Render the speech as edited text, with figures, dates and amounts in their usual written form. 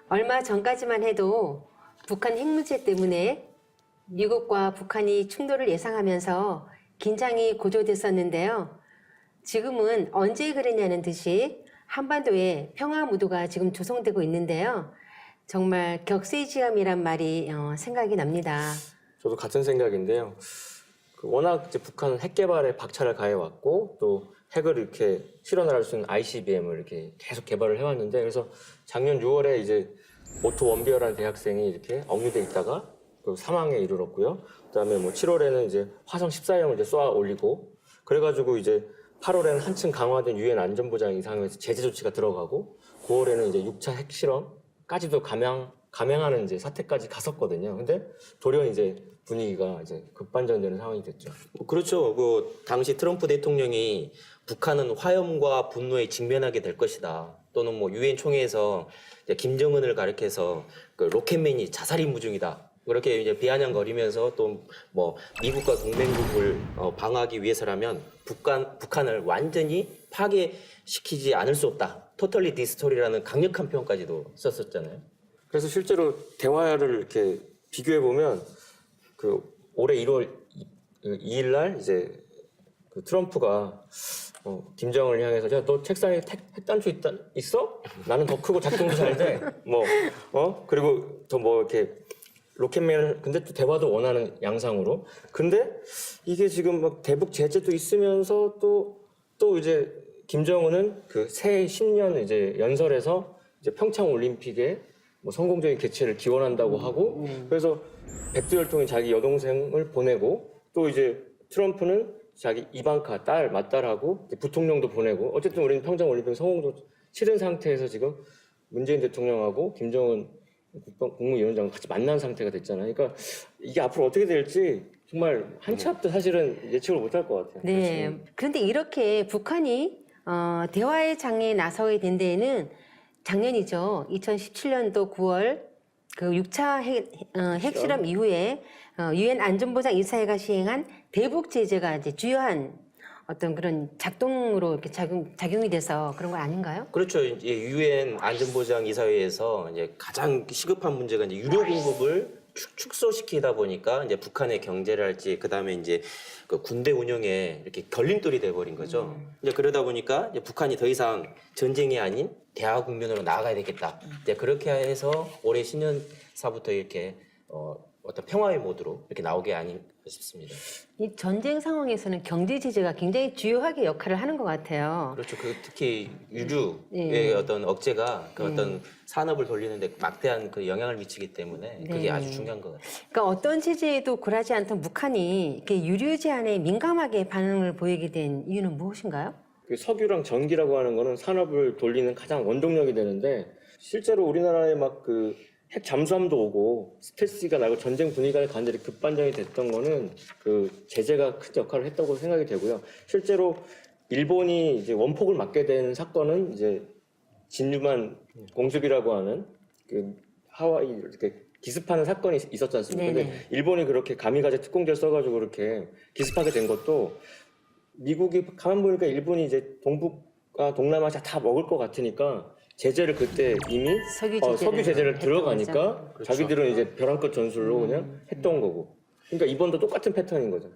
얼마 전까지만 해도 북한 핵 문제 때문에 미국과 북한이 충돌을 예상하면서 긴장이 고조됐었는데요. 지금은 언제 그랬냐는 듯이 한반도에 평화 무드가 지금 조성되고 있는데요. 정말 격세지감이란 말이 생각이 납니다. 저도 같은 생각인데요. 워낙 이제 북한은 핵 개발에 박차를 가해왔고 또 핵을 이렇게 실현을 할 수 있는 ICBM을 이렇게 계속 개발을 해왔는데 그래서 작년 6월에 이제 오토 원비어라는 대학생이 이렇게 억류돼 있다가 사망에 이르렀고요. 그다음에 뭐 7월에는 이제 화성 14형을 이제 쏘아 올리고 그래가지고 이제 8월에는 한층 강화된 유엔 안전보장 이상에서 제재 조치가 들어가고 9월에는 이제 6차 핵실험까지도 감행하는 이제 사태까지 갔었거든요. 근데 돌연 이제 분위기가 이제 급반전되는 상황이 됐죠. 그렇죠. 그 당시 트럼프 대통령이 북한은 화염과 분노에 직면하게 될 것이다. 또는 뭐 유엔 총회에서 김정은을 가리켜서 그 로켓맨이 자살임무 중이다. 그렇게 이제 비아냥거리면서 또 뭐 미국과 동맹국을 방어하기 위해서라면 북한을 완전히 파괴시키지 않을 수 없다. 토털리 디스토리라는 강력한 표현까지도 썼었잖아요. 그래서 실제로 대화를 이렇게 비교해 보면 그 올해 1월 2일 날 이제 그 트럼프가 김정은을 향해서 야, 너 책상에 핵단추 있어? 나는 더 크고 작동도 잘 돼. 그리고 더 뭐 이렇게 로켓맨을 근데 또 대화도 원하는 양상으로. 근데 이게 지금 막 대북 제재도 있으면서 또 이제 김정은은 그 새 신년 이제 연설에서 이제 평창 올림픽에 뭐 성공적인 개최를 기원한다고 하고 그래서 백두혈통인 자기 여동생을 보내고 또 이제 트럼프는 자기 이방카 딸 맏딸하고 부통령도 보내고 어쨌든 우리는 평창 올림픽 성공도 치른 상태에서 지금 문재인 대통령하고 김정은 국무위원장 같이 만난 상태가 됐잖아요. 그러니까 이게 앞으로 어떻게 될지 정말 한 치 앞도 사실은 예측을 못할 것 같아요. 네. 그렇지. 그런데 이렇게 북한이 대화의 장에 나서게 된 데에는 작년이죠. 2017년도 9월 그 6차 핵실험 이후에 유엔 안전보장 이사회가 시행한 대북 제재가 이제 주요한 어떤 그런 작동으로 이렇게 작용이 돼서 그런 거 아닌가요? 그렇죠. 이제 유엔 안전보장 이사회에서 이제 가장 시급한 문제가 이제 유료 공급을 축소시키다 보니까 이제 북한의 경제를 할지 그다음에 이제 그 군대 운영에 이렇게 걸림돌이 돼 버린 거죠. 이제 그러다 보니까 이제 북한이 더 이상 전쟁이 아닌 대화 국면으로 나아가야 되겠다. 이제 그렇게 해서 올해 신년사부터 이렇게 어떤 평화의 모드로 이렇게 나오게 아닌가 싶습니다. 이 전쟁 상황에서는 경제 제재가 굉장히 주요하게 역할을 하는 것 같아요. 그렇죠. 그 특히 유류의 어떤 억제가 그 어떤 산업을 돌리는데 막대한 그 영향을 미치기 때문에 그게 아주 중요한 것 같아요. 그러니까 어떤 제재에도 굴하지 않던 북한이 이렇게 유류 제한에 민감하게 반응을 보이게 된 이유는 무엇인가요? 그 석유랑 전기라고 하는 거는 산업을 돌리는 가장 원동력이 되는데 실제로 우리나라에 막 그 핵 잠수함도 오고 스텔스가 나고 전쟁 분위기가 완전히 급반전이 됐던 거는 그 제재가 큰 역할을 했다고 생각이 되고요. 실제로 일본이 이제 원폭을 맞게 된 사건은 이제 진유만 공습이라고 하는 그 하와이 이렇게 기습하는 사건이 있었지 않습니까? 근데 일본이 그렇게 가미가제 특공대를 써가지고 그렇게 기습하게 된 것도 미국이 가만 보니까 일본이 이제 동북아 동남아시아 다 먹을 것 같으니까 제재를 그때 이미 석유 제재를 들어가니까 그렇죠. 자기들은 이제 벼랑 끝 전술로 그냥 했던 거고. 그러니까 이번도 똑같은 패턴인 거죠.